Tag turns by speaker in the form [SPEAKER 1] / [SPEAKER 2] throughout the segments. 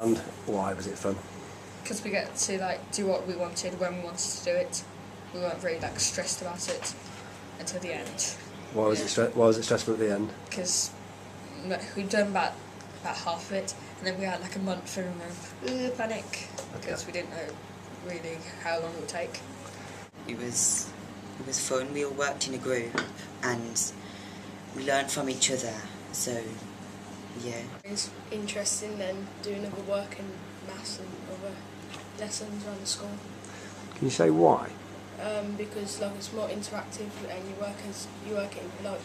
[SPEAKER 1] And why was it fun?
[SPEAKER 2] Because we get to do what we wanted when we wanted to do it. We weren't really stressed about it until the end.
[SPEAKER 1] Why was it stressful at the end?
[SPEAKER 2] Because we'd done about half of it, and then we had a month of panic because we didn't know really how long it would take.
[SPEAKER 3] It was fun. We all worked in a group and we learned from each other. So yeah.
[SPEAKER 4] It's interesting then doing other work and maths and other lessons around the school.
[SPEAKER 1] Can you say why?
[SPEAKER 4] Because it's more interactive and you work in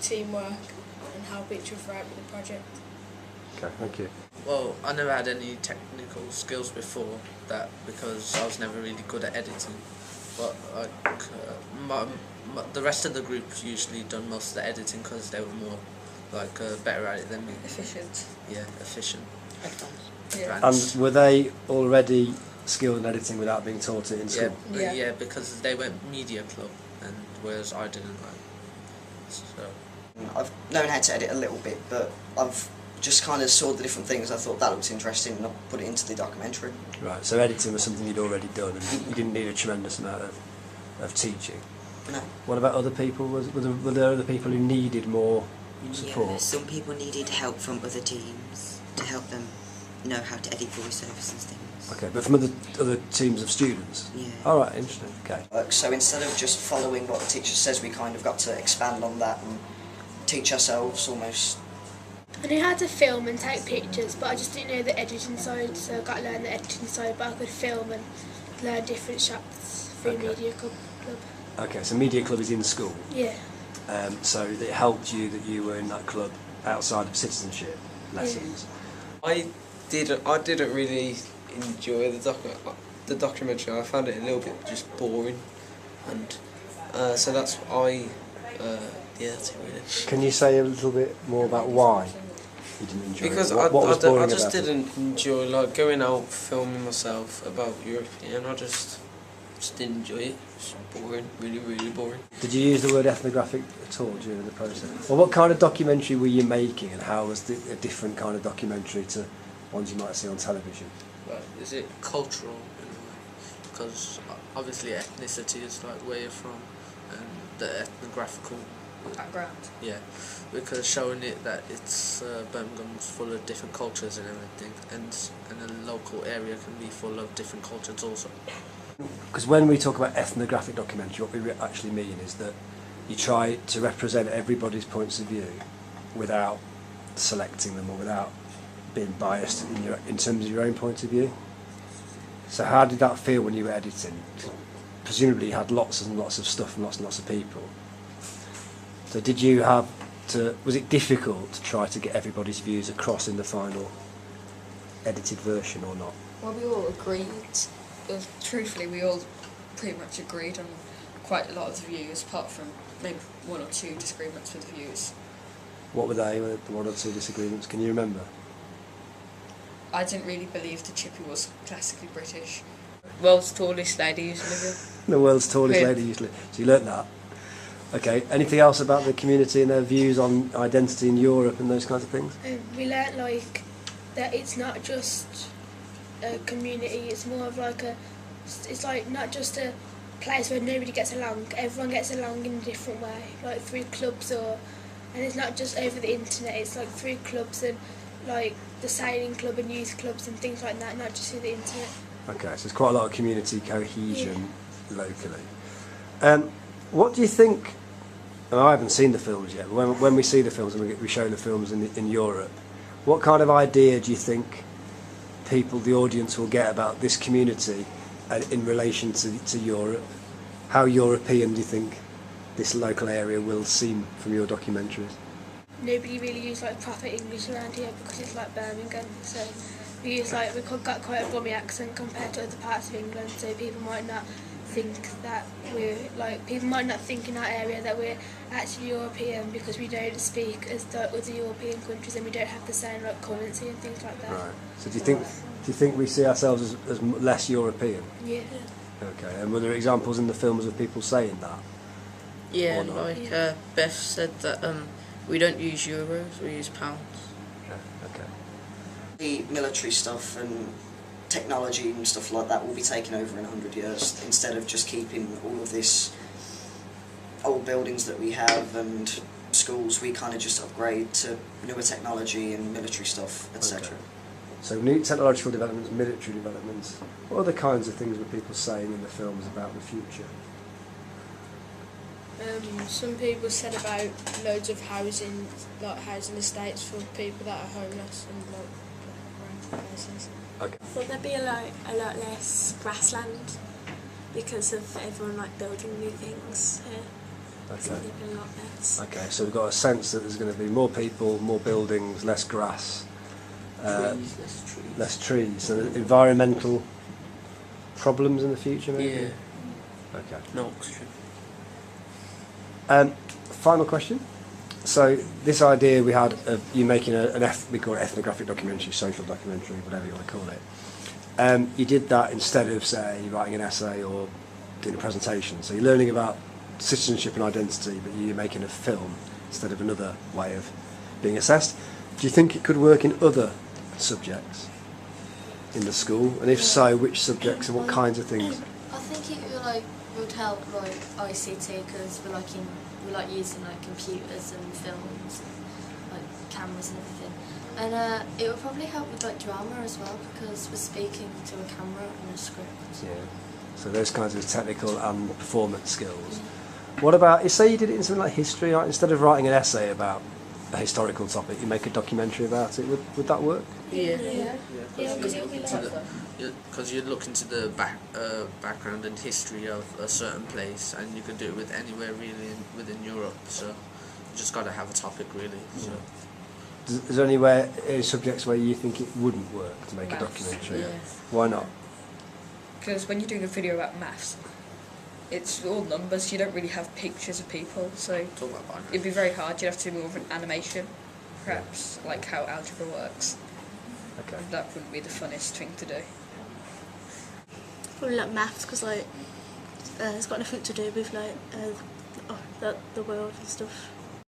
[SPEAKER 4] teamwork and help each other out with the project.
[SPEAKER 1] Okay, thank you.
[SPEAKER 5] Well, I never had any technical skills before that because I was never really good at editing. But the rest of the group usually done most of the editing because they were more better at it than me.
[SPEAKER 2] Efficient.
[SPEAKER 5] Yeah, efficient.
[SPEAKER 2] Advanced.
[SPEAKER 1] And were they already skilled in editing without being taught it in school?
[SPEAKER 5] Yeah, because they went media club, and whereas I didn't. So
[SPEAKER 6] I've known how to edit a little bit, but I've just kind of saw the different things. I thought that looked interesting, and I put it into the documentary.
[SPEAKER 1] Right, so editing was something you'd already done, and you didn't need a tremendous amount of teaching.
[SPEAKER 6] No.
[SPEAKER 1] What about other people? Were there other people who needed more support?
[SPEAKER 3] Yeah, some people needed help from other teams to help them know how to edit voiceovers and things.
[SPEAKER 1] Okay, but from other teams of students?
[SPEAKER 3] Yeah.
[SPEAKER 1] All right, interesting, okay.
[SPEAKER 6] So instead of just following what the teacher says, we kind of got to expand on that and teach ourselves almost.
[SPEAKER 7] I knew how to film and take pictures, but I just didn't know the editing side, so I got to learn the editing side, but I could film and learn different shots through Media Club.
[SPEAKER 1] Okay, so Media Club is in school?
[SPEAKER 7] Yeah.
[SPEAKER 1] So it helped you that you were in that club outside of citizenship lessons?
[SPEAKER 7] Yeah.
[SPEAKER 8] I didn't really enjoy the documentary. I found it a little bit just boring, and so that's why. That's it really.
[SPEAKER 1] Can you say a little bit more about why you didn't enjoy
[SPEAKER 8] Because
[SPEAKER 1] it? What was boring
[SPEAKER 8] I just
[SPEAKER 1] about it?
[SPEAKER 8] didn't enjoy going out filming myself about European. I just didn't enjoy it. It's boring, really, really boring.
[SPEAKER 1] Did you use the word ethnographic at all during the process? Well, what kind of documentary were you making, and how was it a different kind of documentary to ones you might see on television?
[SPEAKER 5] is it cultural in a way? Because obviously ethnicity is where you're from, and the ethnographical
[SPEAKER 2] Background.
[SPEAKER 5] Yeah, because showing it that it's Birmingham's full of different cultures and everything, and a local area can be full of different cultures also.
[SPEAKER 1] Because when we talk about ethnographic documentary, what we actually mean is that you try to represent everybody's points of view without selecting them or without being biased in terms of your own point of view. So how did that feel when you were editing? Presumably you had lots and lots of stuff and lots and lots of people. So did you have to, was it difficult to try to get everybody's views across in the final edited version or not?
[SPEAKER 2] Well, we all agreed. Truthfully, we all pretty much agreed on quite a lot of the views, apart from maybe one or two disagreements with the views.
[SPEAKER 1] What were they, the one or two disagreements? Can you remember?
[SPEAKER 2] I didn't really believe the Chippy was classically British.
[SPEAKER 9] World's tallest lady usually.
[SPEAKER 1] The world's tallest lady usually. So you learnt that. Okay, anything else about the community and their views on identity in Europe and those kinds of things?
[SPEAKER 7] We learnt that it's not just a community, it's more of it's not just a place where nobody gets along, everyone gets along in a different way, through clubs and it's not just over the internet, it's through clubs and the sailing club and youth clubs and things like that, not just through the internet.
[SPEAKER 1] Okay, so there's quite a lot of community cohesion locally. What do you think, and I haven't seen the films yet, but when we see the films and we show the films in Europe, what kind of idea do you think the audience will get about this community in relation to Europe? How European do you think this local area will seem from your documentaries?
[SPEAKER 7] Nobody really uses proper English around here because it's Birmingham, so we use we've got quite a bummy accent compared to other parts of England, so people might not think that people might not think in our area that we're actually European because we don't speak as the other European countries and we don't have the same currency and things like that.
[SPEAKER 1] Right. So do you think we see ourselves as less European?
[SPEAKER 7] Yeah.
[SPEAKER 1] Okay. And were there examples in the films of people saying that?
[SPEAKER 9] Yeah, Beth said that we don't use euros, we use pounds.
[SPEAKER 1] Okay.
[SPEAKER 6] The military stuff and technology and stuff like that will be taken over in 100 years, instead of just keeping all of this old buildings that we have and schools. We kind of just upgrade to newer technology and military stuff, etc.
[SPEAKER 1] Okay. So new technological developments, military developments. What other kinds of things were people saying in the films about the future?
[SPEAKER 4] Some people said about loads of housing, like housing estates for people that are homeless and like around places.
[SPEAKER 1] Okay.
[SPEAKER 10] I thought there'd be a lot less grassland because of everyone like building new things here. So
[SPEAKER 1] Okay.
[SPEAKER 10] there'd be a lot less.
[SPEAKER 1] Okay, so we've got a sense that there's going to be more people, more buildings, less grass, less trees. So environmental problems in the future, maybe?
[SPEAKER 5] Yeah.
[SPEAKER 1] Okay.
[SPEAKER 5] No oxygen.
[SPEAKER 1] Final question. So this idea we had of you making we call it ethnographic documentary, social documentary, whatever you want to call it. You did that instead of, say, writing an essay or doing a presentation. So you're learning about citizenship and identity, but you're making a film instead of another way of being assessed. Do you think it could work in other subjects in the school? And if so, which subjects and what kinds of things?
[SPEAKER 11] I think it would help ICT because we like using computers and films, and, cameras and everything. And it would probably help with drama as well because we're speaking to a camera and a script.
[SPEAKER 1] Yeah. So those kinds of technical and performance skills. What about, say you did it in something like history, like instead of writing an essay about a historical topic, you make a documentary about it, would that work?
[SPEAKER 10] Yeah.
[SPEAKER 4] Because it'll be like
[SPEAKER 5] Because you look into the background and history of a certain place, and you can do it with anywhere really within Europe. So you just got to have a topic really. So.
[SPEAKER 1] Is there any subjects where you think it wouldn't work to make a documentary?
[SPEAKER 2] Yeah.
[SPEAKER 1] Why not?
[SPEAKER 2] Because when you're doing a video about maths, it's all numbers, you don't really have pictures of people, so
[SPEAKER 5] Talk about binary.
[SPEAKER 2] it'd be very hard. You'd have to do more of an animation, perhaps, like how algebra works.
[SPEAKER 1] Okay.
[SPEAKER 2] That wouldn't be the funnest thing to do.
[SPEAKER 10] Probably like maths because it's got nothing to do with the world and stuff.